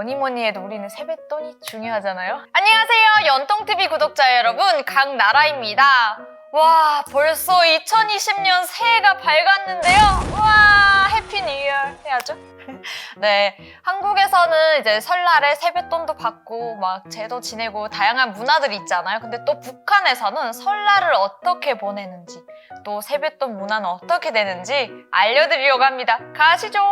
뭐니 해도 우리는 세뱃돈이 중요하잖아요. 안녕하세요, 연통TV 구독자 여러분, 강나라입니다. 와, 벌써 2020년 새해가 밝았는데요. 와, 해피 뉴 이어 해야죠. 네, 한국에서는 이제 설날에 세뱃돈도 받고 막 제도 지내고 다양한 문화들이 있잖아요. 근데 또 북한에서는 설날을 어떻게 보내는지, 또 세뱃돈 문화는 어떻게 되는지 알려드리려고 합니다. 가시죠.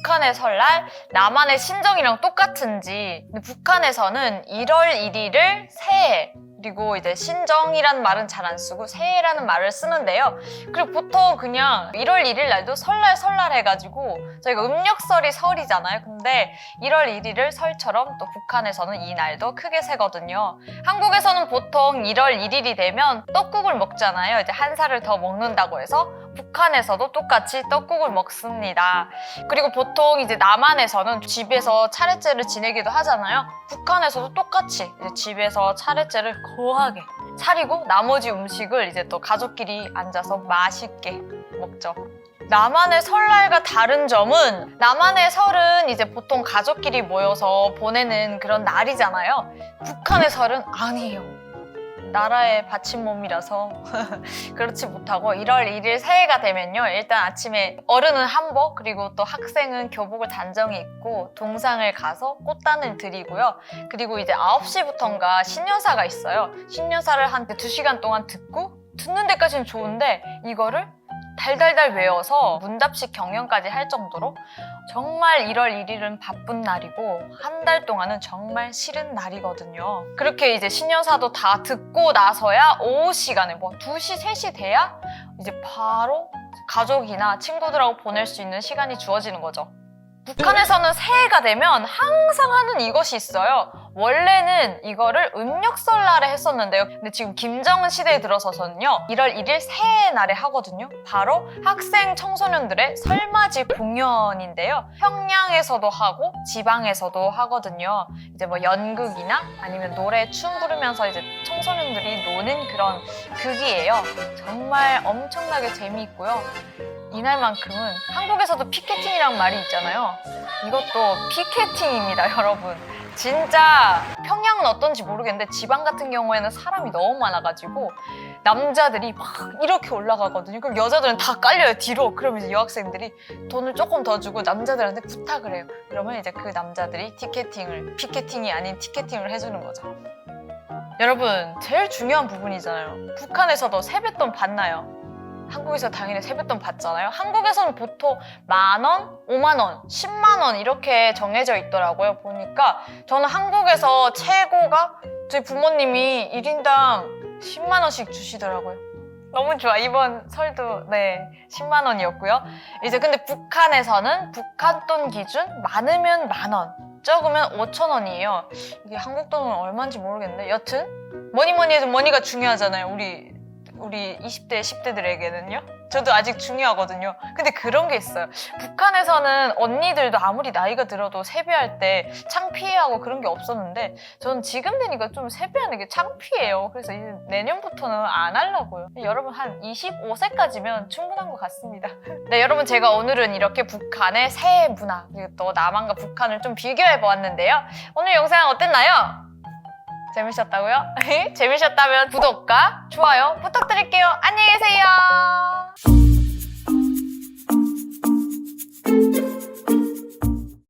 북한의 설날, 남한의 신정이랑 똑같은지. 근데 북한에서는 1월 1일을 새해, 그리고 이제 신정이라는 말은 잘 안 쓰고 새해라는 말을 쓰는데요. 그리고 보통 그냥 1월 1일 날도 설날 해가지고 저희가 음력설이 설이잖아요. 근데 1월 1일을 설처럼 또 북한에서는 이 날도 크게 세거든요. 한국에서는 보통 1월 1일이 되면 떡국을 먹잖아요. 이제 한 살을 더 먹는다고 해서 북한에서도 똑같이 떡국을 먹습니다. 그리고 보통 이제 남한에서는 집에서 차례제를 지내기도 하잖아요. 북한에서도 똑같이 이제 집에서 차례제를 거하게 차리고 나머지 음식을 이제 또 가족끼리 앉아서 맛있게 먹죠. 남한의 설날과 다른 점은, 남한의 설은 이제 보통 가족끼리 모여서 보내는 그런 날이잖아요. 북한의 설은 아니에요. 나라의 받침몸이라서 그렇지 못하고 1월 1일 새해가 되면요, 일단 아침에 어른은 한복, 그리고 또 학생은 교복을 단정히 입고 동상을 가서 꽃단을 드리고요. 그리고 이제 9시부터인가 신년사가 있어요. 신년사를 한 2시간 동안 듣는 데까지는 좋은데 이거를 달달달 외워서 문답식 경연까지 할 정도로 정말 1월 1일은 바쁜 날이고 한 달 동안은 정말 싫은 날이거든요. 그렇게 이제 신년사도 다 듣고 나서야 오후 시간에 2시, 3시 돼야 이제 바로 가족이나 친구들하고 보낼 수 있는 시간이 주어지는 거죠. 북한에서는 새해가 되면 항상 하는 이것이 있어요. 원래는 이거를 음력설날에 했었는데요. 근데 지금 김정은 시대에 들어서서는요, 1월 1일 새해날에 하거든요. 바로 학생 청소년들의 설맞이 공연인데요. 평양에서도 하고 지방에서도 하거든요. 이제 연극이나 아니면 노래, 춤 부르면서 이제 청소년들이 노는 그런 극이에요. 정말 엄청나게 재미있고요. 이날만큼은 한국에서도 피켓팅이란 말이 있잖아요. 이것도 피켓팅입니다, 여러분. 진짜 평양은 어떤지 모르겠는데 지방 같은 경우에는 사람이 너무 많아가지고 남자들이 막 이렇게 올라가거든요. 그럼 여자들은 다 깔려요, 뒤로. 그러면 이제 여학생들이 돈을 조금 더 주고 남자들한테 부탁을 해요. 그러면 이제 그 남자들이 피켓팅이 아닌 티켓팅을 해주는 거죠. 여러분, 제일 중요한 부분이잖아요. 북한에서도 세뱃돈 받나요? 한국에서 당연히 세뱃돈 받잖아요. 한국에서는 보통 10,000원, 50,000원, 100,000원 이렇게 정해져 있더라고요. 보니까 저는 한국에서 최고가 저희 부모님이 1인당 10만 원씩 주시더라고요. 너무 좋아. 이번 설도 10만 원이었고요. 이제 근데 북한에서는 북한 돈 기준 많으면 10,000원, 적으면 5,000원이에요. 이게 한국 돈은 얼마인지 모르겠는데 여튼 뭐니 해도 머니가 중요하잖아요. 우리 20대, 10대들에게는요. 저도 아직 중요하거든요. 근데 그런 게 있어요. 북한에서는 언니들도 아무리 나이가 들어도 세배할 때 창피해하고 그런 게 없었는데 저는 지금 되니까 좀 세배하는 게 창피해요. 그래서 이제 내년부터는 안 하려고요. 여러분 한 25세까지면 충분한 것 같습니다. 네, 여러분, 제가 오늘은 이렇게 북한의 새해 문화, 그리고 또 남한과 북한을 좀 비교해 보았는데요. 오늘 영상 어땠나요? 재밌었다고요? 재밌었다면 구독과 좋아요 부탁드릴게요. 안녕히 계세요.